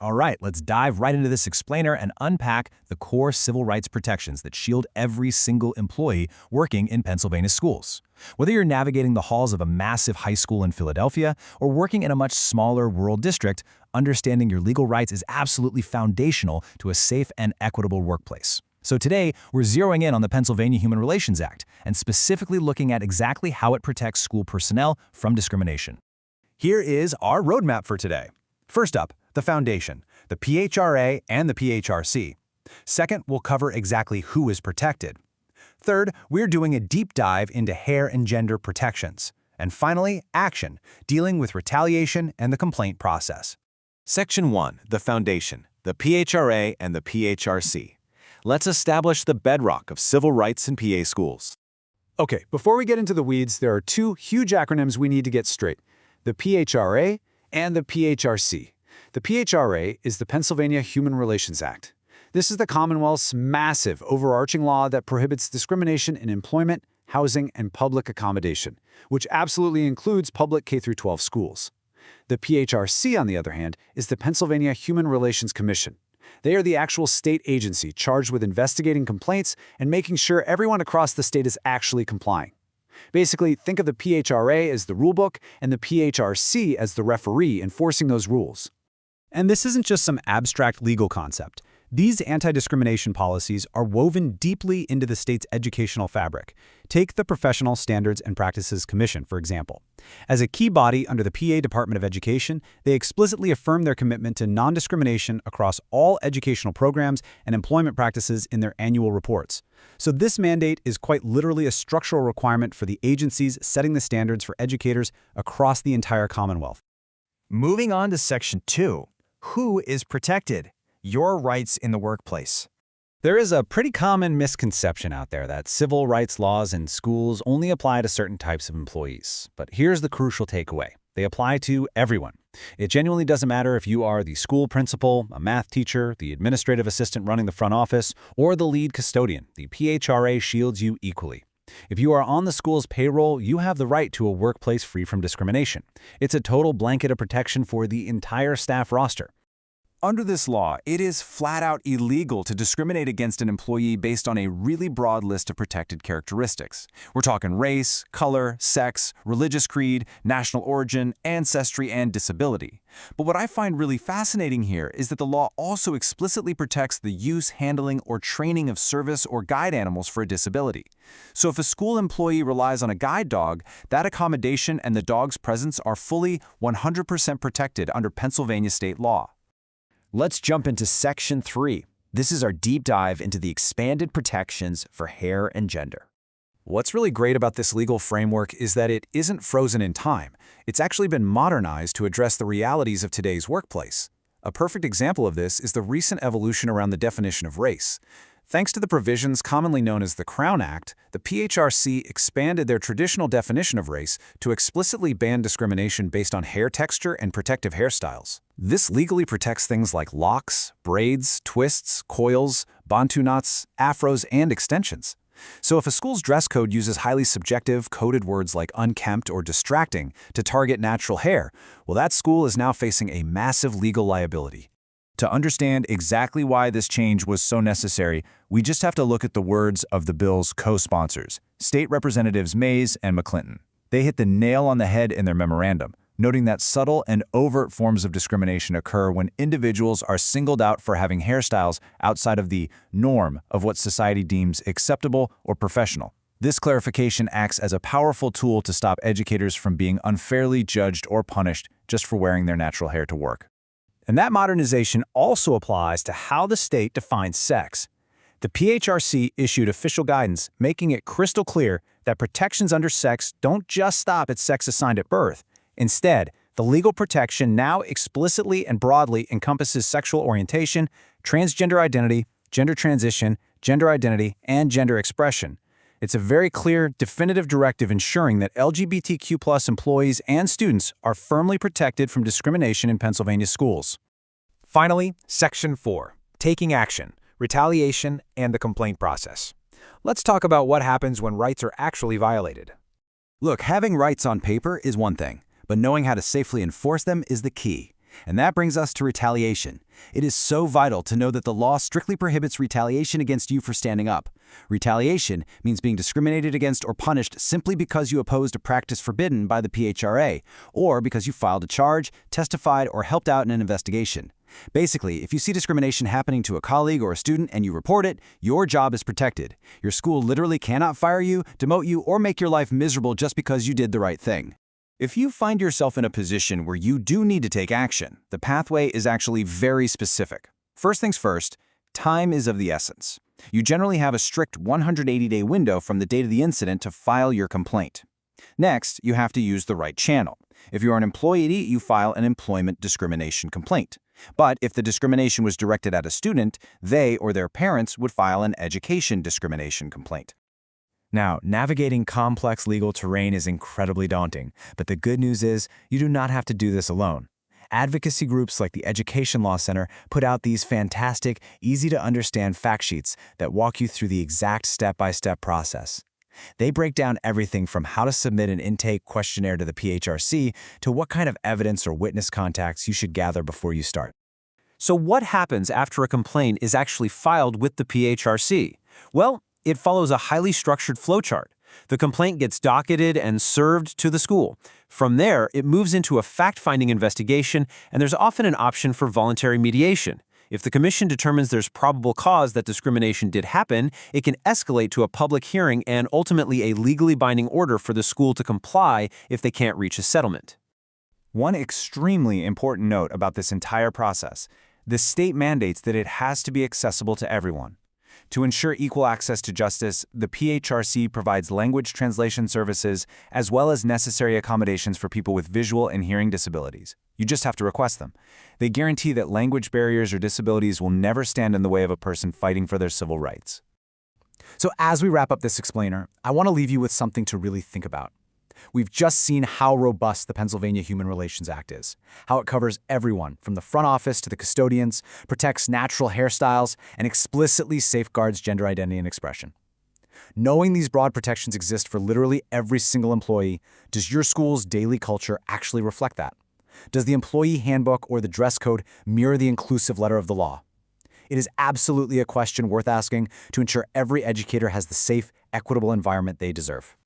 All right, let's dive right into this explainer and unpack the core civil rights protections that shield every single employee working in Pennsylvania schools. Whether you're navigating the halls of a massive high school in Philadelphia or working in a much smaller rural district, understanding your legal rights is absolutely foundational to a safe and equitable workplace. So today, we're zeroing in on the Pennsylvania Human Relations Act and specifically looking at exactly how it protects school personnel from discrimination. Here is our roadmap for today. First up, the foundation, the PHRA and the PHRC. Second, we'll cover exactly who is protected. Third, we're doing a deep dive into hair and gender protections. And finally, action, dealing with retaliation and the complaint process. Section 1, the foundation, the PHRA and the PHRC. Let's establish the bedrock of civil rights in PA schools. Okay, before we get into the weeds, there are two huge acronyms we need to get straight: the PHRA and the PHRC. The PHRA is the Pennsylvania Human Relations Act. This is the Commonwealth's massive overarching law that prohibits discrimination in employment, housing, and public accommodation, which absolutely includes public K-12 schools. The PHRC, on the other hand, is the Pennsylvania Human Relations Commission. They are the actual state agency charged with investigating complaints and making sure everyone across the state is actually complying. Basically, think of the PHRA as the rulebook and the PHRC as the referee enforcing those rules. And this isn't just some abstract legal concept. These anti-discrimination policies are woven deeply into the state's educational fabric. Take the Professional Standards and Practices Commission, for example. As a key body under the PA Department of Education, they explicitly affirm their commitment to non-discrimination across all educational programs and employment practices in their annual reports. So this mandate is quite literally a structural requirement for the agencies setting the standards for educators across the entire Commonwealth. Moving on to Section 2. Who is protected? Your rights in the workplace. There is a pretty common misconception out there that civil rights laws in schools only apply to certain types of employees. But here's the crucial takeaway. They apply to everyone. It genuinely doesn't matter if you are the school principal, a math teacher, the administrative assistant running the front office, or the lead custodian. The PHRA shields you equally. If you are on the school's payroll, you have the right to a workplace free from discrimination. It's a total blanket of protection for the entire staff roster. Under this law, it is flat-out illegal to discriminate against an employee based on a really broad list of protected characteristics. We're talking race, color, sex, religious creed, national origin, ancestry, and disability. But what I find really fascinating here is that the law also explicitly protects the use, handling, or training of service or guide animals for a disability. So if a school employee relies on a guide dog, that accommodation and the dog's presence are fully 100% protected under Pennsylvania state law. Let's jump into Section 3. This is our deep dive into the expanded protections for hair and gender. What's really great about this legal framework is that it isn't frozen in time. It's actually been modernized to address the realities of today's workplace. A perfect example of this is the recent evolution around the definition of race. Thanks to the provisions commonly known as the Crown Act, the PHRC expanded their traditional definition of race to explicitly ban discrimination based on hair texture and protective hairstyles. This legally protects things like locks, braids, twists, coils, bantu knots, afros, and extensions. So if a school's dress code uses highly subjective, coded words like unkempt or distracting to target natural hair, well, that school is now facing a massive legal liability. To understand exactly why this change was so necessary, we just have to look at the words of the bill's co-sponsors, State Representatives Mays and McClinton. They hit the nail on the head in their memorandum, noting that subtle and overt forms of discrimination occur when individuals are singled out for having hairstyles outside of the norm of what society deems acceptable or professional. This clarification acts as a powerful tool to stop educators from being unfairly judged or punished just for wearing their natural hair to work. And that modernization also applies to how the state defines sex. The PHRC issued official guidance making it crystal clear that protections under sex don't just stop at sex assigned at birth. Instead, the legal protection now explicitly and broadly encompasses sexual orientation, transgender identity, gender transition, gender identity, and gender expression. It's a very clear, definitive directive ensuring that LGBTQ+ employees and students are firmly protected from discrimination in Pennsylvania schools. Finally, Section 4. Taking action, retaliation, and the complaint process. Let's talk about what happens when rights are actually violated. Look, having rights on paper is one thing, but knowing how to safely enforce them is the key. And that brings us to retaliation. It is so vital to know that the law strictly prohibits retaliation against you for standing up. Retaliation means being discriminated against or punished simply because you opposed a practice forbidden by the PHRA, or because you filed a charge, testified, or helped out in an investigation. Basically, if you see discrimination happening to a colleague or a student and you report it, your job is protected. Your school literally cannot fire you, demote you, or make your life miserable just because you did the right thing. If you find yourself in a position where you do need to take action, the pathway is actually very specific. First things first, time is of the essence. You generally have a strict 180-day window from the date of the incident to file your complaint. Next, you have to use the right channel. If you're an employee, you file an employment discrimination complaint. But if the discrimination was directed at a student, they or their parents would file an education discrimination complaint. Now, navigating complex legal terrain is incredibly daunting, but the good news is you do not have to do this alone. Advocacy groups like the Education Law Center put out these fantastic, easy-to-understand fact sheets that walk you through the exact step-by-step process. They break down everything from how to submit an intake questionnaire to the PHRC to what kind of evidence or witness contacts you should gather before you start. So what happens after a complaint is actually filed with the PHRC? Well, it follows a highly structured flowchart. The complaint gets docketed and served to the school. From there, it moves into a fact-finding investigation, and there's often an option for voluntary mediation. If the commission determines there's probable cause that discrimination did happen, it can escalate to a public hearing and ultimately a legally binding order for the school to comply if they can't reach a settlement. One extremely important note about this entire process: the state mandates that it has to be accessible to everyone. To ensure equal access to justice, the PHRC provides language translation services as well as necessary accommodations for people with visual and hearing disabilities. You just have to request them. They guarantee that language barriers or disabilities will never stand in the way of a person fighting for their civil rights. So as we wrap up this explainer, I want to leave you with something to really think about. We've just seen how robust the Pennsylvania Human Relations Act is, how it covers everyone from the front office to the custodians, protects natural hairstyles, and explicitly safeguards gender identity and expression. Knowing these broad protections exist for literally every single employee, does your school's daily culture actually reflect that? Does the employee handbook or the dress code mirror the inclusive letter of the law? It is absolutely a question worth asking to ensure every educator has the safe, equitable environment they deserve.